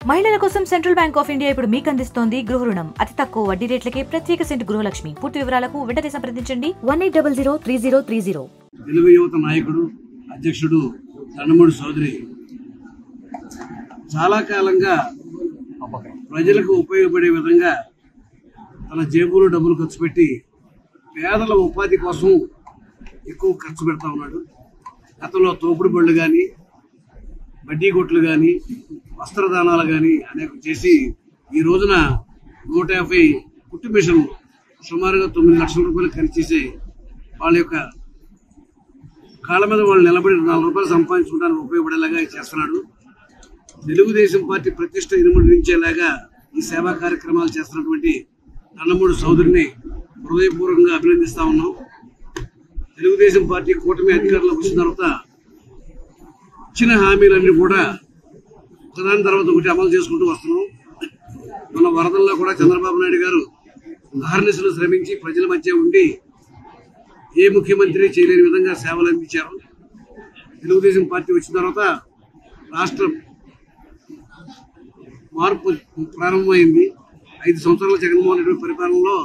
మహిళల కోసం central bank of India ఇప్పుడు మీకు అందిస్తోంది గృహ రుణం. అతి తక్కువ వడ్డీ రేట్లకే ప్రత్యేక సెంటు గృహలక్ష్మి. పూర్తి వివరాలకు వెంటనే సంప్రదించండి 18003030. తెలుగు యువత నాయకుడు అధ్యక్షుడు దండమూడి చౌదరి చాలా కాలంగా ప్రజలకు ఉపయోగపడే విధంగా తన జేబులో డబ్బులు ఖర్చు పెట్టి పేదల ఉపాధి కోసం ఎక్కువ ఖర్చు పెడతా ఉన్నాడు. గతంలో తోపుడు బళ్ళు కానీ, బడ్డీ కొట్లు కానీ, వస్త్రదానాలు కానీ అనేక చేసి ఈ రోజున 150 కుట్టు మిషన్లు సుమారుగా 9 లక్షల రూపాయలు ఖర్చు చేసి వాళ్ళ యొక్క కాళ్ళ మీద వాళ్ళు నిలబడి 4 రూపాయలు సంపాదించుకోవడానికి ఉపయోగపడేలాగా చేస్తున్నాడు. తెలుగుదేశం పార్టీ ప్రతిష్ట ఇనుమడించేలాగా ఈ సేవా కార్యక్రమాలు చేస్తున్నటువంటి దండమూడి చౌదరిని హృదయపూర్వకంగా అభినందిస్తా ఉన్నాం. తెలుగుదేశం పార్టీ కూటమి అధికారంలోకి వచ్చిన తర్వాత ఇచ్చిన హామీలన్నీ కూడా ఒకదాని తర్వాత ఒకటి అమలు చేసుకుంటూ వస్తున్నాం. మన వరదల్లో కూడా చంద్రబాబు నాయుడు గారు అహర్నిశలు శ్రమించి ప్రజల మధ్య ఉండి ఏ ముఖ్యమంత్రి చేయలేని విధంగా సేవలు అందించారు. తెలుగుదేశం పార్టీ వచ్చిన తర్వాత రాష్ట్ర మార్పు ప్రారంభమైంది. 5 సంవత్సరాల జగన్మోహన్ రెడ్డి పరిపాలనలో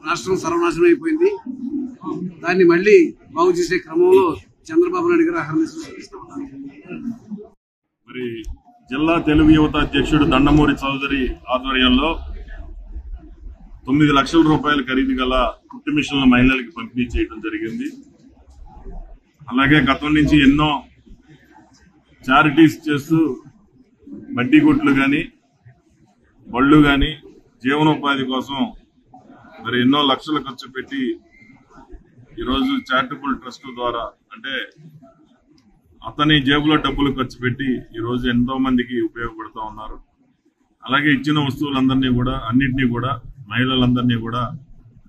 రాష్ట్రం సర్వనాశనం అయిపోయింది. దాన్ని మళ్లీ బాగు చేసే క్రమంలో చంద్రబాబు నాయుడు గారు అహర్నిశలు శ్రమిస్తూ ఉన్నారు. మరి జిల్లా తెలుగు యువత అధ్యక్షుడు దండమూడి చౌదరి ఆధ్వర్యంలో 9 లక్షల రూపాయల ఖరీదు గల కుట్టు మిషన్ల మహిళలకు పంపిణీ చేయడం జరిగింది. అలాగే గతం నుంచి ఎన్నో చారిటీస్ చేస్తూ బడ్డీ కొట్లు కానీ, బళ్ళు కానీ జీవనోపాధి కోసం మరి ఎన్నో లక్షలు ఖర్చు పెట్టి ఈరోజు చారిటబుల్ ట్రస్ట్ ద్వారా అంటే అతని జేబులో డబ్బులు ఖర్చు పెట్టి ఈరోజు ఎంతో మందికి ఉపయోగపడుతూ ఉన్నారు. అలాగే ఇచ్చిన అన్నింటినీ కూడా మహిళలందరినీ కూడా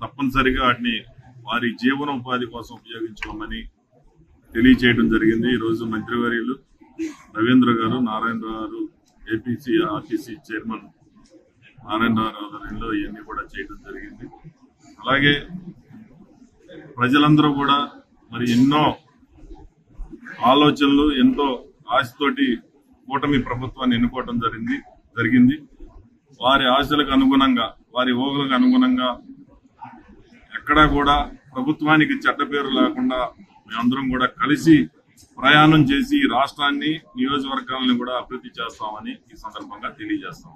తప్పనిసరిగా వాటిని వారి జీవనోపాధి కోసం ఉపయోగించుకోమని తెలియచేయడం జరిగింది. ఈరోజు మంత్రివర్యులు రవీంద్ర గారు, నారాయణరావు గారు, ఏపీసీ ఆర్టీసీ చైర్మన్ నారాయణరావు ఆధ్వర్యంలో ఇవన్నీ కూడా చేయడం జరిగింది. అలాగే ప్రజలందరూ కూడా మరి ఎన్నో ఆలోచనలు, ఎంతో ఆశతోటి కూటమి ప్రభుత్వాన్ని ఎన్నుకోవడం జరిగింది. వారి ఆశలకు అనుగుణంగా, వారి ఊహలకు అనుగుణంగా ఎక్కడా కూడా ప్రభుత్వానికి చెడ్డ పేరు లేకుండా మేమందరం కూడా కలిసి ప్రయాణం చేసి రాష్ట్రాన్ని, నియోజకవర్గాలను కూడా అభివృద్ధి చేస్తామని ఈ సందర్భంగా తెలియజేస్తాం.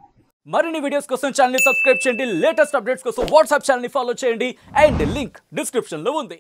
మరిన్ని వీడియోస్ కోసం ఛానల్ ని సబ్స్క్రైబ్ చేయండి. లేటెస్ట్ అప్డేట్స్ కోసం వాట్సాప్ ఛానల్ ని ఫాలో చేయండి. అండ్ లింక్ డిస్క్రిప్షన్ లో ఉంది.